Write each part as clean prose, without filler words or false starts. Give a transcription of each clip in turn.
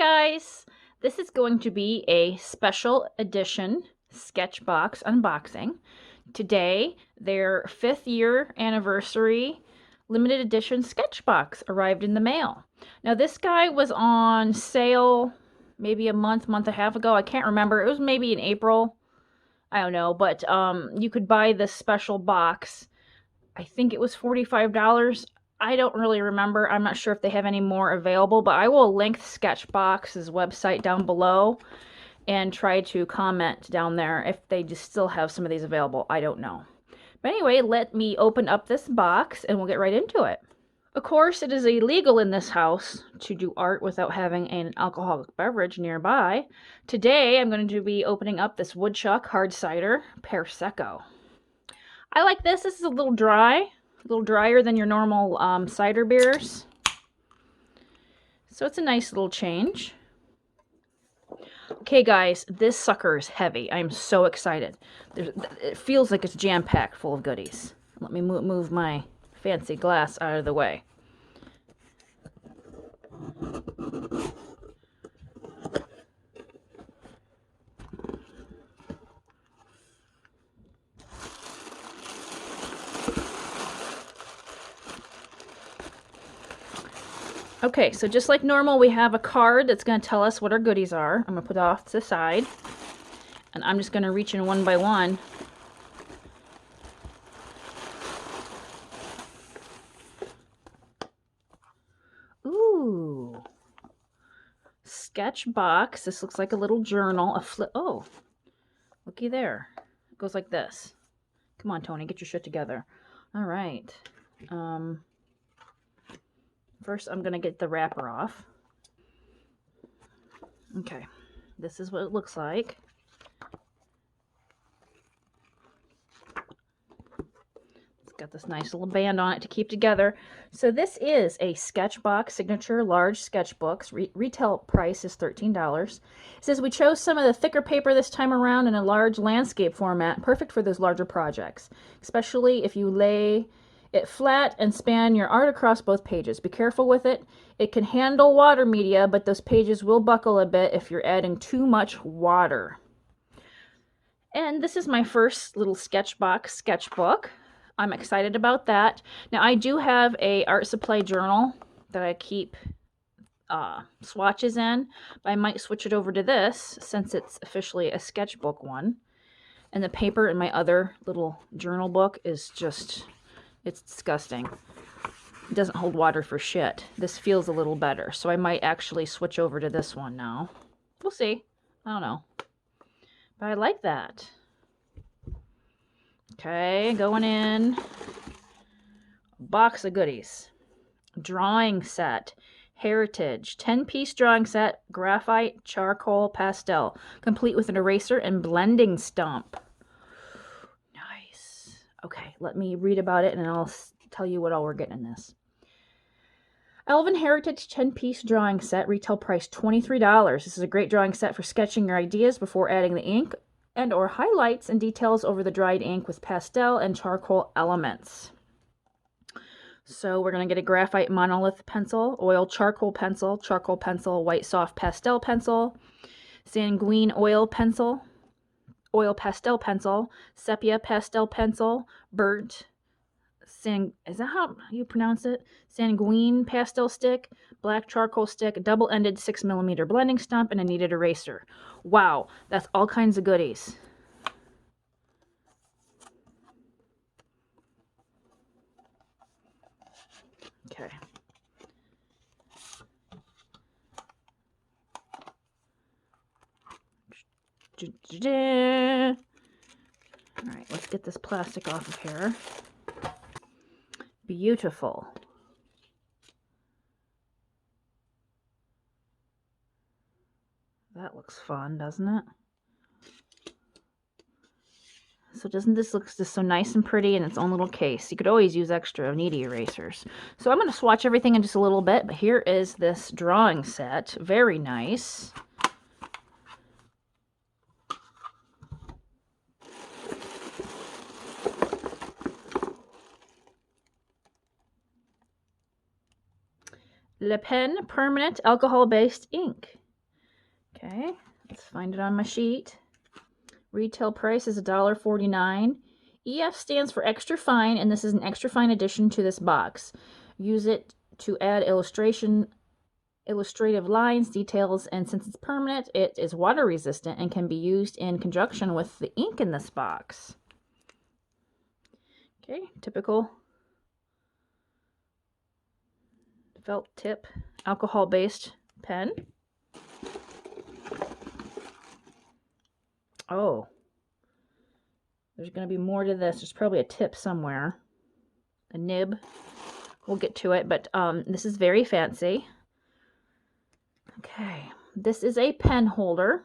guys! This is going to be a special edition Sketchbox unboxing. Today, their 5th year anniversary limited edition Sketchbox arrived in the mail. Now this guy was on sale maybe a month and a half ago. I can't remember. It was maybe in April. I don't know, but you could buy this special box. I think it was $45. I don't really remember. I'm not sure if they have any more available, but I will link Sketchbox's website down below and try to comment down there if they just still have some of these available. I don't know. But anyway, let me open up this box and we'll get right into it. Of course, it is illegal in this house to do art without having an alcoholic beverage nearby. Today, I'm going to be opening up this woodchuck hard cider Prosecco. I like this. This is a little dry, a little drier than your normal cider beers. So it's a nice little change. Okay, guys, this sucker is heavy. I'm so excited. It feels like it's jam-packed full of goodies. Let me move my fancy glass out of the way. Okay, so just like normal, we have a card that's going to tell us what our goodies are. I'm going to put it off to the side. And I'm just going to reach in one by one. Ooh. Sketchbox. This looks like a little journal. Oh, looky there. It goes like this. Come on, Tony, get your shit together. All right. First, I'm going to get the wrapper off. Okay, this is what it looks like. It's got this nice little band on it to keep together. So this is a SketchBox Signature large sketchbooks. Retail price is $13. It says we chose some of the thicker paper this time around in a large landscape format, perfect for those larger projects, especially if you lay it flat and span your art across both pages. Be careful with it. It can handle water media, but those pages will buckle a bit if you're adding too much water. And this is my first little Sketchbox sketchbook. I'm excited about that. Now, I do have a art supply journal that I keep swatches in, but I might switch it over to this since it's officially a sketchbook one. And the paper in my other little journal book is just... it's disgusting. It doesn't hold water for shit. This feels a little better, so I might actually switch over to this one now. We'll see. I don't know. But I like that. Okay, going in. Box of goodies. Drawing set. Heritage. 10-piece drawing set. Graphite, charcoal, pastel. Complete with an eraser and blending stump. Okay, let me read about it and I'll tell you what all we're getting in this. Alvin Heritage 10-piece drawing set, retail price $23. This is a great drawing set for sketching your ideas before adding the ink and or highlights and details over the dried ink with pastel and charcoal elements. So we're going to get a graphite monolith pencil, oil charcoal pencil, white soft pastel pencil, sanguine oil pencil, oil pastel pencil, sepia pastel pencil, burnt, is that how you pronounce it? Sanguine pastel stick, black charcoal stick, double-ended 6mm blending stump, and a kneaded eraser. Wow, that's all kinds of goodies. Okay. All right, let's get this plastic off of here. Beautiful. That looks fun, doesn't it? So doesn't this look just so nice and pretty in its own little case? You could always use extra needy erasers. So I'm going to swatch everything in just a little bit, but here is this drawing set. Very nice. LePen permanent alcohol-based ink. Okay, let's find it on my sheet. Retail price is $1.49. EF stands for extra fine, and this is an extra fine addition to this box. Use it to add illustrative lines, details, and since it's permanent, it is water resistant and can be used in conjunction with the ink in this box. Okay, typical felt tip alcohol-based pen. Oh, there's going to be more to this. There's probably a tip somewhere. A nib. We'll get to it, but this is very fancy. Okay, this is a pen holder.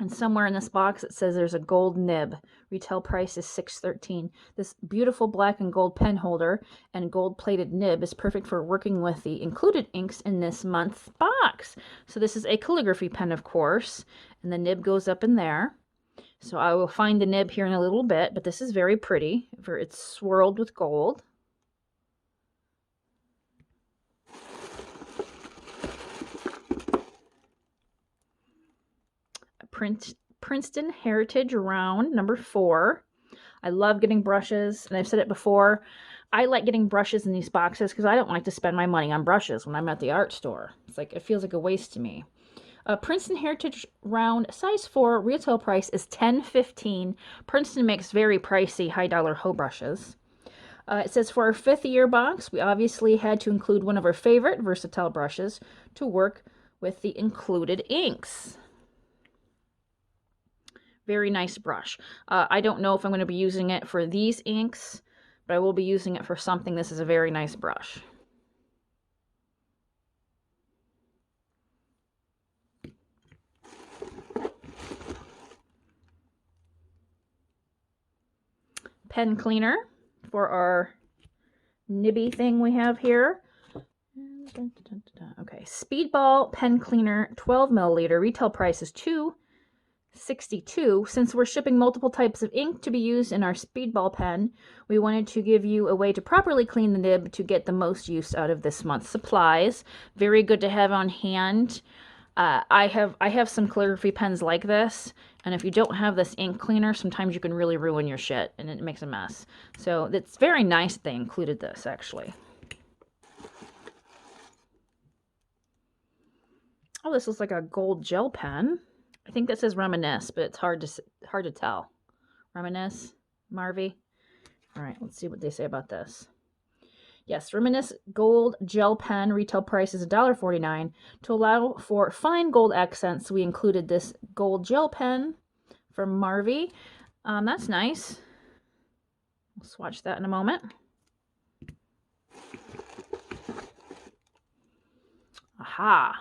And somewhere in this box it says there's a gold nib. Retail price is $6.13. This beautiful black and gold pen holder and gold plated nib is perfect for working with the included inks in this month's box. So this is a calligraphy pen, of course, and the nib goes up in there. So I will find the nib here in a little bit, but this is very pretty. It's swirled with gold. Princeton Heritage round number 4. I love getting brushes, and I've said it before. I like getting brushes in these boxes because I don't like to spend my money on brushes when I'm at the art store. It's like, it feels like a waste to me. Princeton Heritage round size 4, retail price is $10.15. Princeton makes very pricey high-dollar hoe brushes. It says for our 5th year box, we obviously had to include one of our favorite versatile brushes to work with the included inks. Very nice brush. I don't know if I'm going to be using it for these inks, but I will be using it for something. This is a very nice brush. Pen cleaner for our nibby thing we have here. Okay, Speedball pen cleaner, 12 milliliter. Retail price is $2.62. Since we're shipping multiple types of ink to be used in our Speedball pen, we wanted to give you a way to properly clean the nib to get the most use out of this month's supplies. Very good to have on hand. I have some calligraphy pens like this, and if you don't have this ink cleaner, sometimes you can really ruin your shit and it makes a mess. So it's very nice that they included this, actually. Oh, this looks like a gold gel pen. I think that says Reminisce, but it's hard to tell. Reminisce, Marvy. All right, let's see what they say about this. Yes, Reminisce gold gel pen. Retail price is $1.49. To allow for fine gold accents, we included this gold gel pen from Marvy. That's nice. We'll swatch that in a moment. Aha.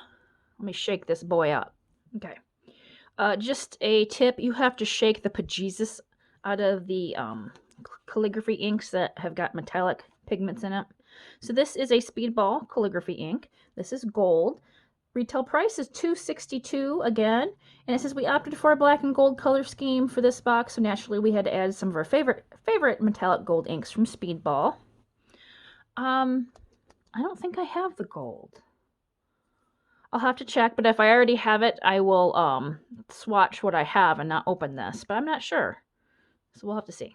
Let me shake this boy up. Okay. Just a tip, you have to shake the bejesus out of the calligraphy inks that have got metallic pigments in it. So this is a Speedball calligraphy ink. This is gold. Retail price is $2.62 again. And it says we opted for a black and gold color scheme for this box, so naturally we had to add some of our favorite metallic gold inks from Speedball. I don't think I have the gold. I'll have to check, but if I already have it, I will swatch what I have and not open this, but I'm not sure. So we'll have to see.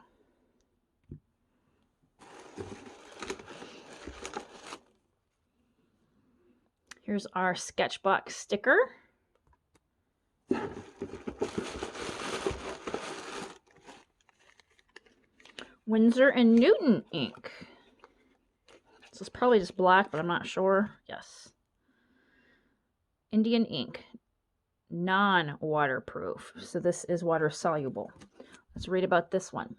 Here's our SketchBox sticker. Winsor and Newton ink. This is probably just black, but I'm not sure. Yes. Indian ink, non-waterproof. So this is water soluble. Let's read about this one.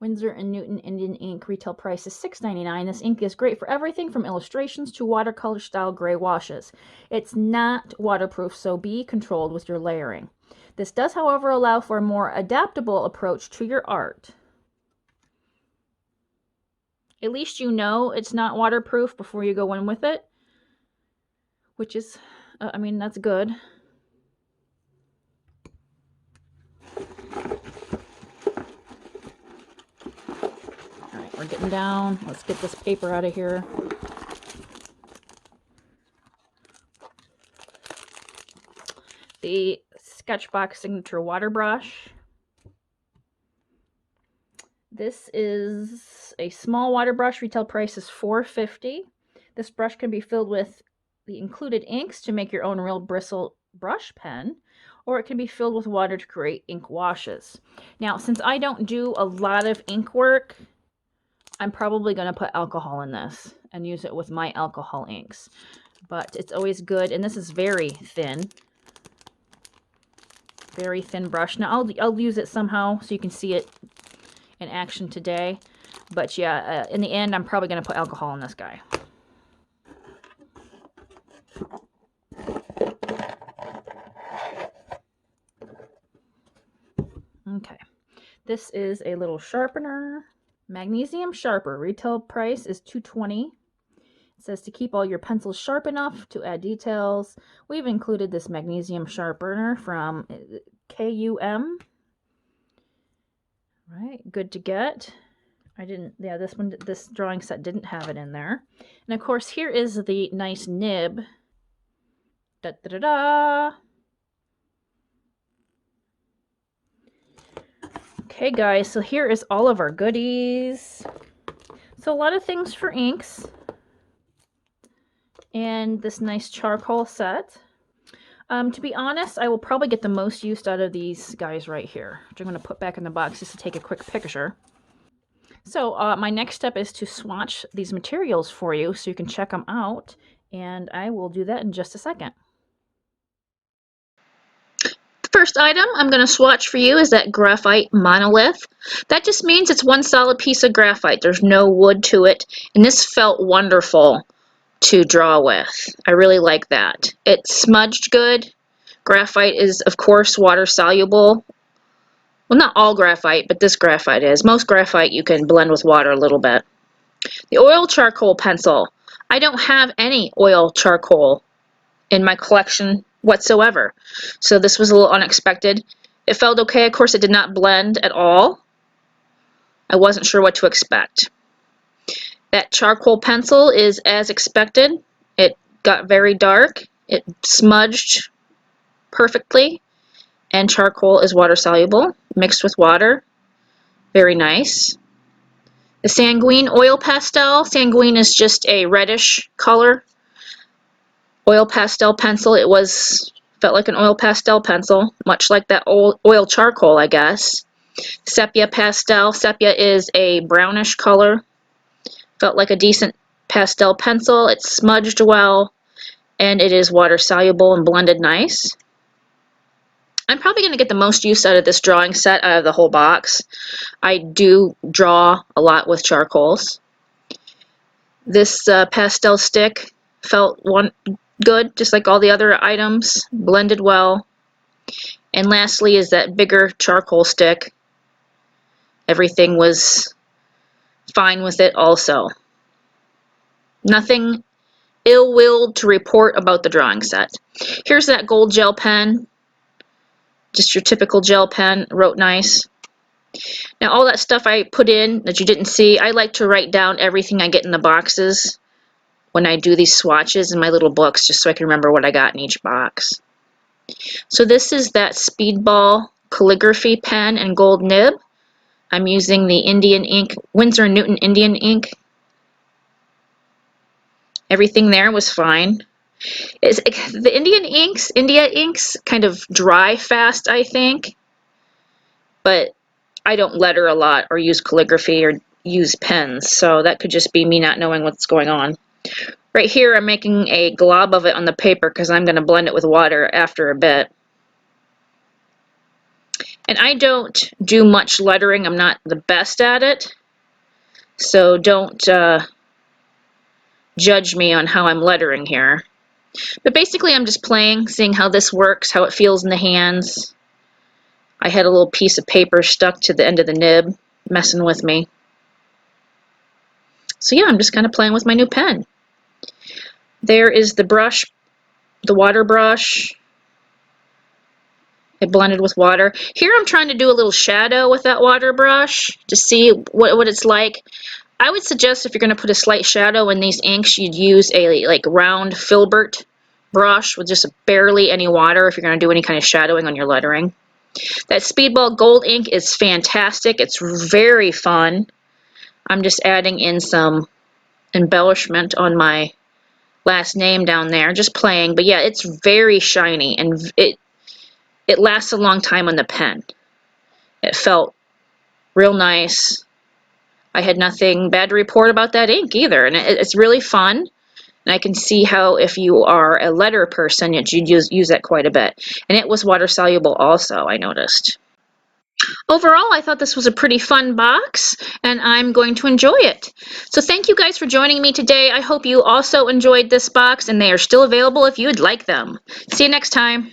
Winsor and Newton Indian ink, retail price is $6.99. This ink is great for everything from illustrations to watercolor style gray washes. It's not waterproof, so be controlled with your layering. This does, however, allow for a more adaptable approach to your art. At least you know it's not waterproof before you go in with it. Which is, I mean, that's good. All right, we're getting down. Let's get this paper out of here. the SketchBox Signature water brush. This is a small water brush. Retail price is $4.50. This brush can be filled with the included inks to make your own real bristle brush pen, or it can be filled with water to create ink washes. Now, since I don't do a lot of ink work, I'm probably going to put alcohol in this and use it with my alcohol inks. But it's always good, and this is very thin brush. Now, I'll use it somehow so you can see it in action today. But yeah, in the end, I'm probably going to put alcohol in this guy. Okay, this is a little sharpener. Magnesium sharper. Retail price is $2.20. It says to keep all your pencils sharp enough to add details. We've included this magnesium sharpener from KUM. Right, good to get. This drawing set didn't have it in there. And of course, here is the nice nib. Da da da da. Okay, guys, so here is all of our goodies. So a lot of things for inks. And this nice charcoal set. To be honest, I will probably get the most use out of these guys right here, which I'm going to put back in the box just to take a quick picture. So my next step is to swatch these materials for you so you can check them out, and I will do that in just a second. The first item I'm going to swatch for you is that graphite monolith. That just means it's one solid piece of graphite. There's no wood to it, and this felt wonderful to draw with. I really like that. It smudged good. Graphite is, of course, water soluble. Well, not all graphite, but this graphite is. Most graphite you can blend with water a little bit. The oil charcoal pencil. I don't have any oil charcoal in my collection whatsoever, so this was a little unexpected. It felt okay. Of course, it did not blend at all. I wasn't sure what to expect. That charcoal pencil is as expected. It got very dark. It smudged perfectly, and charcoal is water soluble, mixed with water. Very nice. The sanguine oil pastel. Sanguine is just a reddish color. Oil pastel pencil. It felt like an oil pastel pencil, much like that oil charcoal, I guess. Sepia pastel. Sepia is a brownish color. Felt like a decent pastel pencil. It smudged well, and it is water soluble and blended nice. I'm probably going to get the most use out of this drawing set out of the whole box. I do draw a lot with charcoals. This pastel stick felt good, just like all the other items, blended well. And lastly is that bigger charcoal stick. Everything was fine with it also. Nothing ill-willed to report about the drawing set. Here's that gold gel pen. Just your typical gel pen, wrote nice. Now all that stuff I put in that you didn't see, I like to write down everything I get in the boxes when I do these swatches in my little books, just so I can remember what I got in each box. So this is that Speedball calligraphy pen and gold nib. I'm using the Indian ink, Winsor & Newton Indian ink. Everything there was fine. The India inks kind of dry fast, I think. But I don't letter a lot or use calligraphy or use pens, so that could just be me not knowing what's going on. Right here I'm making a glob of it on the paper because I'm going to blend it with water after a bit. And I don't do much lettering. I'm not the best at it, so don't judge me on how I'm lettering here. But basically I'm just playing, seeing how this works, how it feels in the hands. I had a little piece of paper stuck to the end of the nib, messing with me. So yeah, I'm just kind of playing with my new pen. There is the brush, the water brush. I blended with water. Here I'm trying to do a little shadow with that water brush to see what it's like. I would suggest if you're going to put a slight shadow in these inks, you'd use a round filbert brush with just barely any water if you're going to do any kind of shadowing on your lettering. That Speedball gold ink is fantastic. It's very fun. I'm just adding in some embellishment on my last name down there, just playing. But yeah, it's very shiny, and it lasts a long time on the pen. It felt real nice. I had nothing bad to report about that ink either, and it's really fun. And I can see how if you are a letter person, you'd use that quite a bit. And it was water soluble also, I noticed. Overall, I thought this was a pretty fun box, and I'm going to enjoy it. So thank you guys for joining me today. I hope you also enjoyed this box, and they are still available if you would like them. See you next time.